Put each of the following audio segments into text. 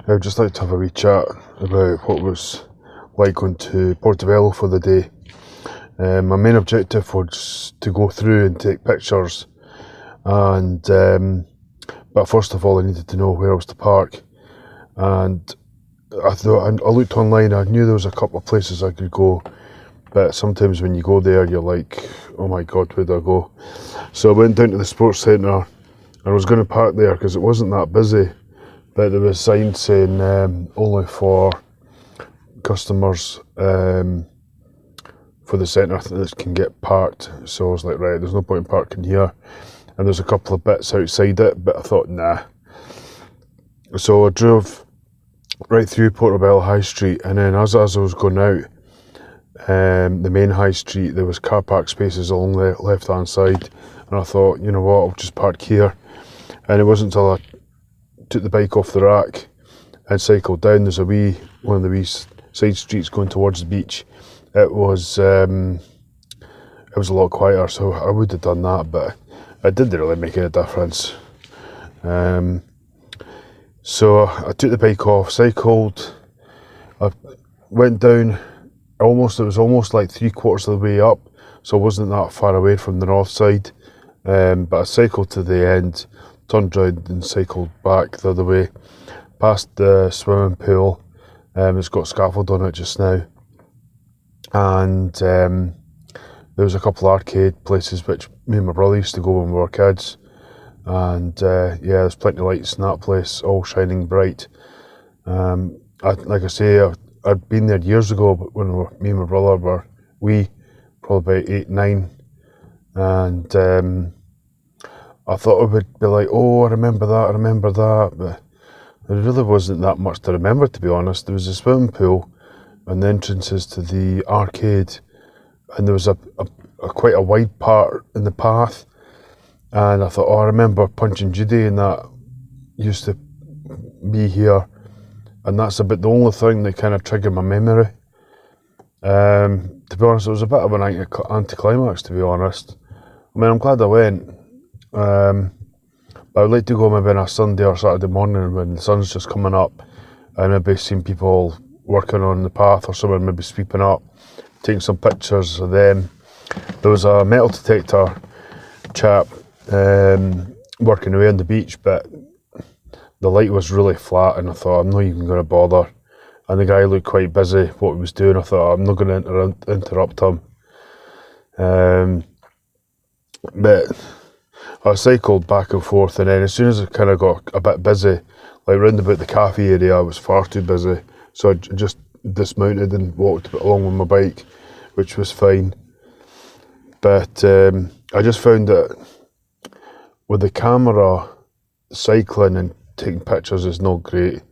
I'd just like to have a wee chat about what was like going to Portabello for the day. My main objective was to go through and take pictures, and but first of all I needed to know where I was to park. And I looked online. I knew there was a couple of places I could go, but sometimes when you go there you're like, oh my god, where do I go? So I went down to the sports centre and I was going to park there because it wasn't that busy, but there was signs saying only for customers for the centre that can get parked. So I was like, right, there's no point in parking here. And there's a couple of bits outside it, but I thought, nah. So I drove right through Portabello High Street, and then as I was going out, the main high street, there was car park spaces along the left hand side, and I thought, you know what, I'll just park here. And it wasn't until I took the bike off the rack and cycled down. There's one of the wee side streets going towards the beach. It was a lot quieter, so I would have done that, but it didn't really make any difference. So I took the bike off, cycled, I went down. It was almost like 3/4 of the way up, so I wasn't that far away from the north side. But I cycled to the end, turned round and cycled back the other way, past the swimming pool. It's got scaffold on it just now, and there was a couple of arcade places which me and my brother used to go when we were kids, and there's plenty of lights in that place, all shining bright. I'd been there years ago, but when me and my brother were probably about 8, 9, and I thought it would be like, oh, I remember that, but there really wasn't that much to remember, to be honest. There was a swimming pool and the entrances to the arcade, and there was a quite a wide part in the path, and I thought, oh, I remember Punch and Judy, and that used to be here, and that's about the only thing that kind of triggered my memory. To be honest, it was a bit of an anticlimax, to be honest. I mean, I'm glad I went, but I would like to go maybe on a Sunday or Saturday morning when the sun's just coming up, and maybe seeing people working on the path or someone maybe sweeping up, taking some pictures of them. There was a metal detector chap working away on the beach, but the light was really flat, and I thought, I'm not even going to bother. And the guy looked quite busy what he was doing. I thought, I'm not going to interrupt him. But I cycled back and forth, and then as soon as I kind of got a bit busy, like round about the cafe area, I was far too busy. So I just dismounted and walked along with my bike, which was fine. But I just found that with the camera, cycling and taking pictures is not great.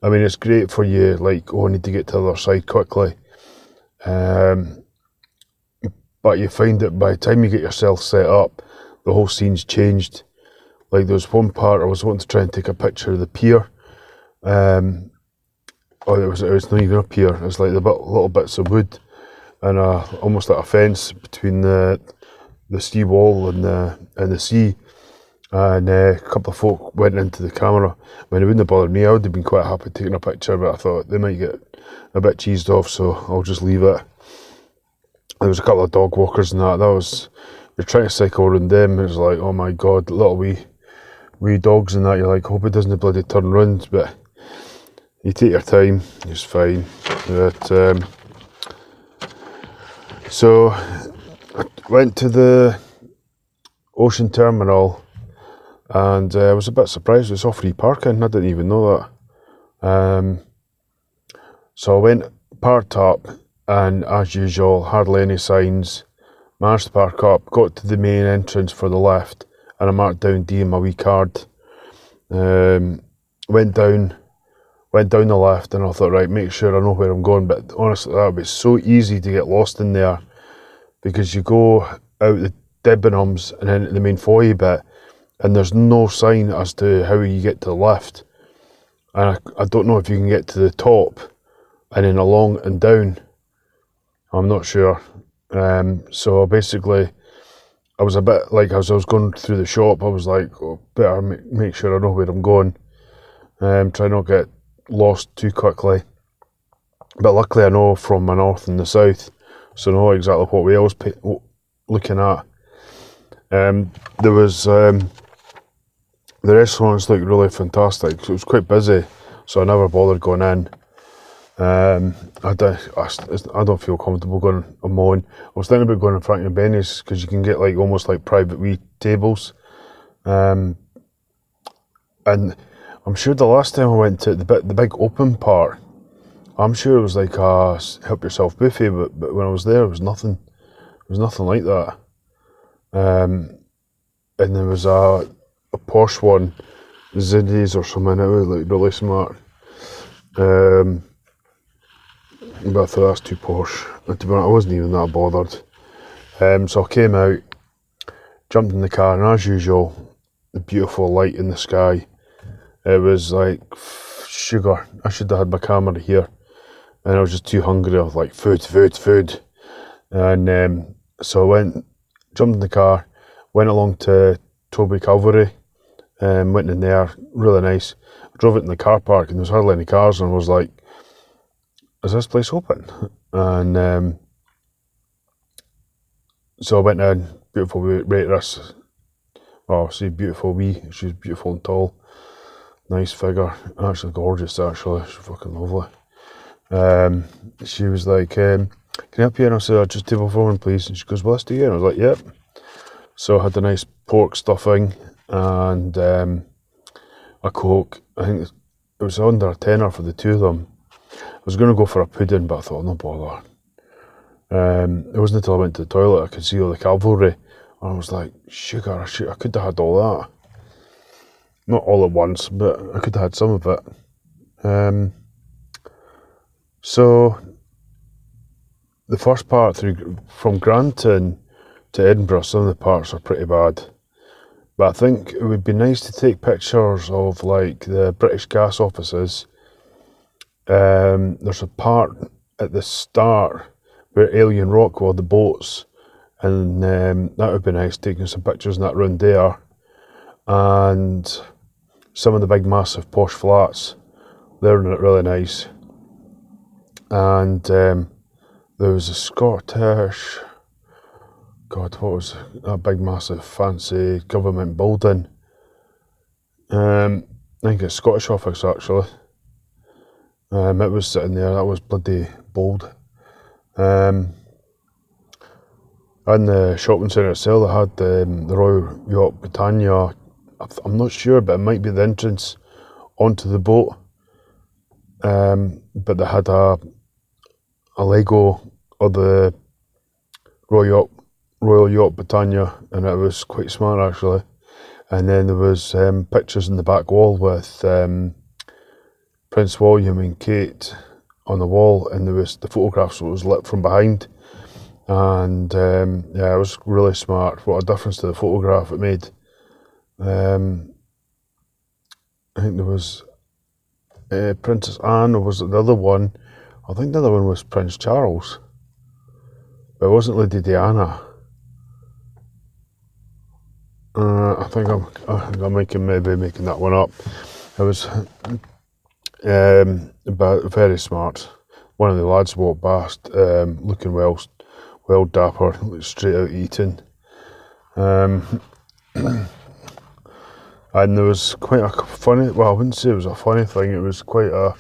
I mean, it's great for you, like, oh, I need to get to the other side quickly. But you find that by the time you get yourself set up, the whole scene's changed. Like, there was one part I was wanting to try and take a picture of the pier. It was not even a pier. It was like the little bits of wood and almost like a fence between the sea wall and the sea. And a couple of folk went into the camera. I mean, it wouldn't have bothered me. I would have been quite happy taking a picture, but I thought they might get a bit cheesed off, so I'll just leave it. There was a couple of dog walkers and that. You're trying to cycle around them, and it's like, oh my god, little wee dogs and that. You're like, hope it doesn't bloody turn round, but you take your time, it's fine. But so I went to the ocean terminal, and I was a bit surprised. It was all free parking. I didn't even know that. So I went, parked up, and as usual, hardly any signs. Managed to park up, got to the main entrance for the left, and I marked down D in my wee card. Went down the left, and I thought, right, make sure I know where I'm going. But honestly, that would be so easy to get lost in there, because you go out the Debenhams and then the main foyer bit, and there's no sign as to how you get to the left. And I don't know if you can get to the top and then along and down. I'm not sure. So basically, I was a bit like, as I was going through the shop, I was like, oh, better make sure I know where I'm going. Try not get lost too quickly. But luckily I know from my north and the south, so I know exactly what way I was looking at. There was the restaurants looked really fantastic. So it was quite busy, so I never bothered going in. I don't feel comfortable going on my own. I was thinking about going in front of Benny's because you can get like almost like private wee tables. And I'm sure the last time I went to the big open part, I'm sure it was like a help yourself buffet, but when I was there, it was nothing. It was nothing like that. And there was a posh one, Zinnies or something. It was like really smart. But I thought that's too posh. And to be honest, I wasn't even that bothered. So I came out, jumped in the car, and as usual, the beautiful light in the sky. It was like sugar. I should have had my camera here. And I was just too hungry. I was like, food. And so I jumped in the car, went along to Toby Calvary, went in there, really nice. I drove it in the car park and there was hardly any cars, and I was like, is this place open? And so I went in, beautiful waitress. Oh, she's beautiful she's beautiful and tall. Nice figure, actually gorgeous actually, she's fucking lovely. She was like, can I help you? And I said, just table for one please. And she goes, well, let's do you. And I was like, yep. So I had a nice pork stuffing and a Coke. I think it was under a tenner for the two of them. I was going to go for a pudding, but I thought, no bother. It wasn't until I went to the toilet I could see all the cavalry. And I was like, sugar, I could have had all that. Not all at once, but I could have had some of it. So the first part from Granton to Edinburgh, some of the parts are pretty bad. But I think it would be nice to take pictures of like the British gas offices. There's a part at the start where Alien Rock were the boats, and that would be nice, taking some pictures in that round there. And some of the big massive posh flats, they're really nice. And there was a Scottish, God, what was that big massive fancy government building? I think it's Scottish office actually. It was sitting there, that was bloody bold. And the shopping centre itself, they had the Royal Yacht Britannia. I'm not sure, but it might be the entrance onto the boat. But they had a Lego of the Royal Yacht Britannia, and it was quite smart actually. And then there was pictures in the back wall with Prince William and Kate on the wall, and there was the photographs was lit from behind. And yeah, it was really smart. What a difference to the photograph it made. I think there was Princess Anne, or was it the other one? I think the other one was Prince Charles, but it wasn't Lady Diana. I think I'm maybe making that one up. It was but very smart. One of the lads walked past, looking well dapper, straight out eating. And there was quite a funny, well, I wouldn't say it was a funny thing, it was quite a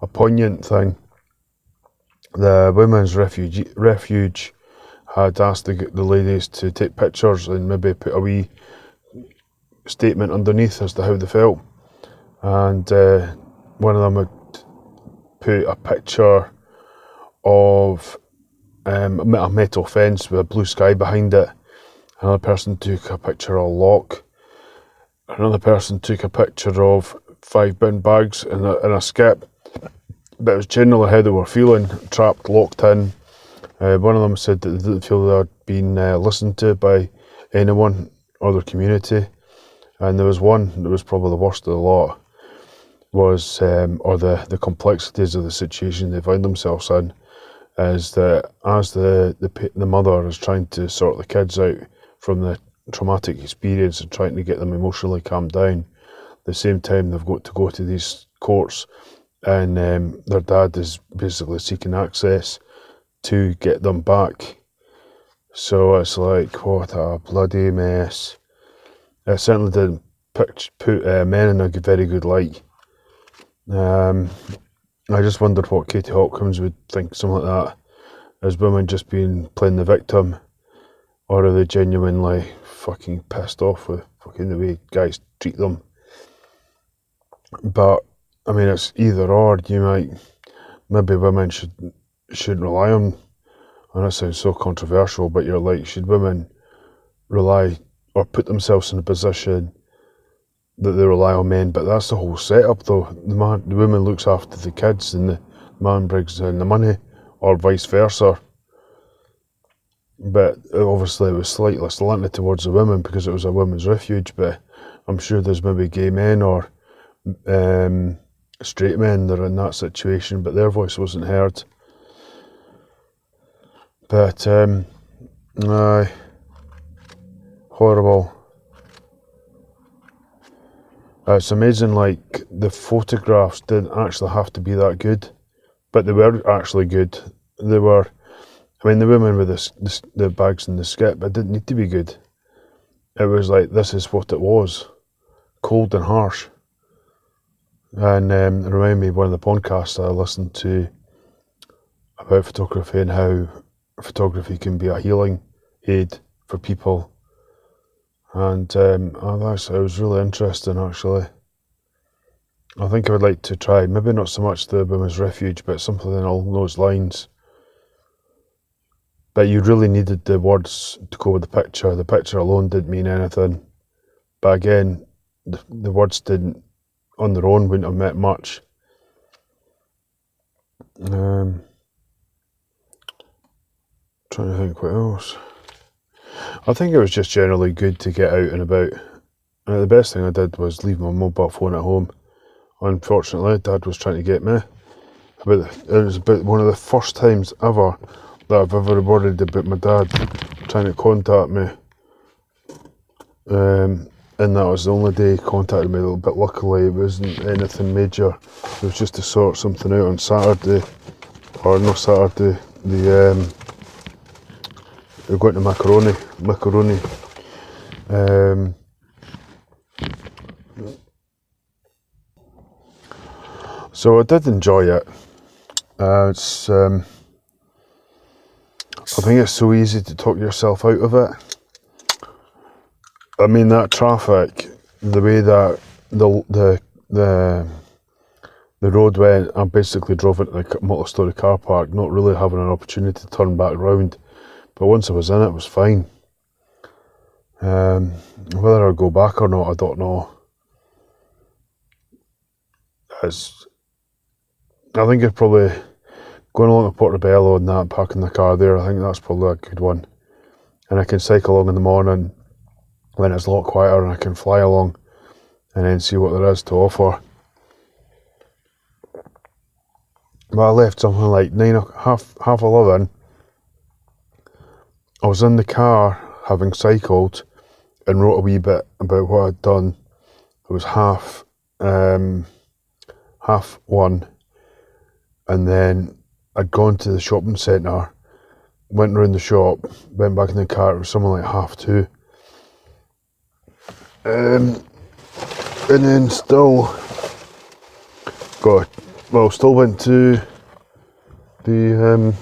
poignant thing. The Women's Refuge had asked the ladies to take pictures and maybe put a wee statement underneath as to how they felt. And one of them had put a picture of a metal fence with a blue sky behind it. Another person took a picture of a lock. Another person took a picture of 5 bin bags in a skip. But it was generally how they were feeling, trapped, locked in. One of them said that they didn't feel they had been listened to by anyone or their community. And there was one that was probably the worst of the lot, was, or the complexities of the situation they found themselves in, is that as the mother is trying to sort the kids out from the traumatic experience and trying to get them emotionally calmed down, at the same time they've got to go to these courts and their dad is basically seeking access to get them back. So it's like, what a bloody mess. It certainly didn't put men in a very good light. I just wondered what Katie Hopkins would think of something like that. As women just being playing the victim, or are they genuinely fucking pissed off with fucking the way guys treat them? But I mean, it's either or. You might, maybe women should rely on. And that sounds so controversial, but you're like, should women rely or put themselves in a position that they rely on men? But that's the whole setup, though. The woman looks after the kids, and the man brings in the money, or vice versa. But obviously, it was slightly slanted towards the women because it was a women's refuge. But I'm sure there's maybe gay men or straight men that are in that situation, but their voice wasn't heard. But aye, horrible. It's amazing, like, the photographs didn't actually have to be that good, but they were actually good. They were, I mean, the women with the bags in the skip, it didn't need to be good. It was like, this is what it was, cold and harsh. And it reminded me of one of the podcasts I listened to about photography and how photography can be a healing aid for people. And it was really interesting, actually. I think I would like to try, maybe not so much the women's refuge, but something along those lines. But you really needed the words to go with the picture. The picture alone didn't mean anything. But again, the words didn't, on their own, wouldn't have meant much. Trying to think what else. I think it was just generally good to get out and about. The best thing I did was leave my mobile phone at home. Unfortunately, Dad was trying to get me. It was about one of the first times ever that I've ever worried about my dad trying to contact me. And that was the only day he contacted me, but luckily it wasn't anything major. It was just to sort something out on Saturday, or no Saturday, we're going to macaroni. So I did enjoy it. I think it's so easy to talk yourself out of it. I mean, that traffic, the way that the road went, I basically drove into the multi-storey car park, not really having an opportunity to turn back round. But once I was in it was fine. Whether I'll go back or not, I don't know. I think it's probably going along to Portabello and that, parking the car there. I think that's probably a good one. And I can cycle along in the morning when it's a lot quieter, and I can fly along and then see what there is to offer. But I left something like half 11. I was in the car having cycled and wrote a wee bit about what I'd done. It was half 1, and then I'd gone to the shopping centre, went around the shop, went back in the car. It was something like half 2. And then still went to the,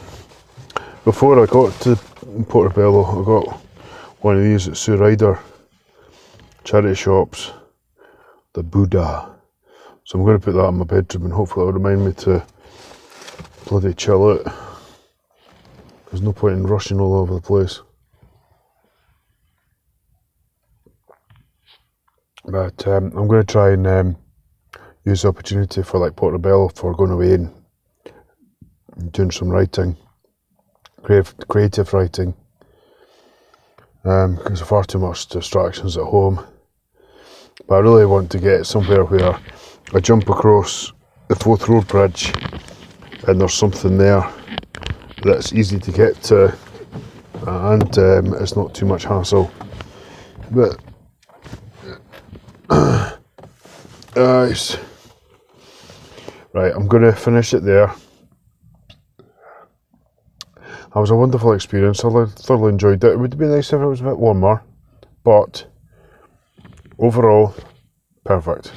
before I got to Portabello, I got one of these at Sue Ryder charity shops, the Buddha. So I'm going to put that in my bedroom, and hopefully it'll remind me to bloody chill out. There's no point in rushing all over the place. But I'm going to try and use the opportunity for like Portabello for going away and doing some writing, creative writing, because there's far too much distractions at home. But I really want to get somewhere where I jump across the Forth Road Bridge and there's something there that's easy to get to, and it's not too much hassle. But Right, I'm going to finish it there. That was a wonderful experience. I thoroughly enjoyed it. It would be nice if it was a bit warmer, but overall, perfect.